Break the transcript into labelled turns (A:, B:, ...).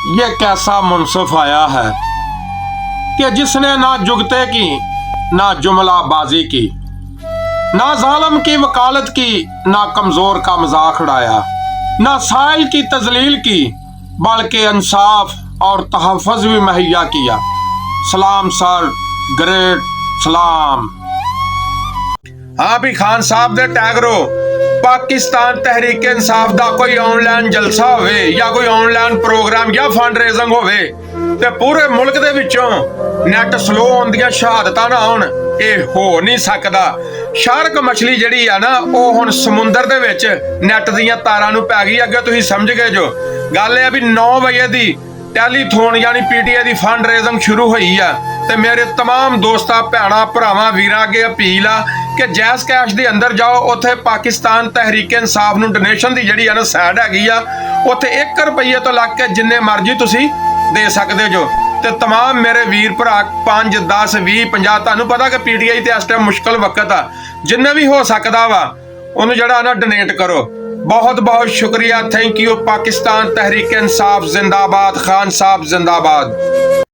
A: ये कैसा मुनसिफ आया है कि जिसने ना जुगते की ना जुमलाबाजी की, ना जालिम की वकालत की, ना कमजोर का मजाक उड़ाया, ना साइल की तजलील की, बल्कि इंसाफ और तहफ़्फ़ुज़ भी मुहैया किया। सलाम सर, ग्रेट सलाम। हाँ भी खान साहब दे टैगरो, पाकिस्तान तहरीक इंसाफ दा कोई ऑनलाइन जलसा होवे या कोई ऑनलाइन प्रोग्राम या फंड रेजिंग होवे ते पूरे मुल्क दे विचों नैट स्लो होण दियां शहादतां ना होण, ਇਹ हो नहीं सकदा। शार्क मछली ਜਿਹੜੀ ਆ ਨਾ ਉਹ ਹੁਣ ਸਮੁੰਦਰ ਦੇ ਵਿੱਚ ਨੈਟ ਦੀਆਂ ਤਾਰਾਂ ਨੂੰ ਪੈ ਗਈ। ਅੱਗੇ ਤੁਸੀਂ ਸਮਝ ਗਏ ਜੋ ਗੱਲ ਇਹ ਆ ਵੀ 9 ਵਜੇ ਦੀ ਟੈਲੀਥੋਨ यानी पीटीआई ਦੀ ਫੰਡ ਰੇਜ਼ਿੰਗ ਸ਼ੁਰੂ ਹੋਈ ਆ ਤੇ ਮੇਰੇ तमाम ਦੋਸਤਾਂ ਭੈਣਾਂ ਭਰਾਵਾਂ ਵੀਰਾਂ ਅੱਗੇ ਅਪੀਲ ਆ ਕਿ ਜੈਸ ਕੈਸ਼ ਦੇ ਅੰਦਰ ਜਾਓ। ਉੱਥੇ ਪਾਕਿਸਤਾਨ ਤਹਿਰੀਕ ਇਨਸਾਫ ਨੂੰ ਡੋਨੇਸ਼ਨ ਦੀ ਜਿਹੜੀ ਆ ਨਾ ਸਾਈਡ ਹੈਗੀ ਆ, ਉੱਥੇ 1 ਰੁਪਈਏ ਤੋਂ ਲੱਗ ਕੇ ਜਿੰਨੇ ਮਰਜ਼ੀ ਤੁਸੀਂ ਦੇ ਸਕਦੇ ਜੋ। ਤੇ तमाम मेरे वीर भरा 5 10 20 50 ਤੁਹਾਨੂੰ ਪਤਾ ਕਿ ਪੀਟੀਆਈ ਤੇ ਇਸ ਟਾਈਮ ਮੁਸ਼ਕਲ ਵਕਤ ਆ, ਜਿੰਨੇ ਵੀ ਹੋ ਸਕਦਾ ਵਾ ਉਹਨੂੰ ਜਿਹੜਾ ਨਾ ਡੋਨੇਟ ਕਰੋ। बहुत बहुत शुक्रिया, थैंक यू। पाकिस्तान तहरीक इंसाफ जिंदाबाद, खान साहब जिंदाबाद।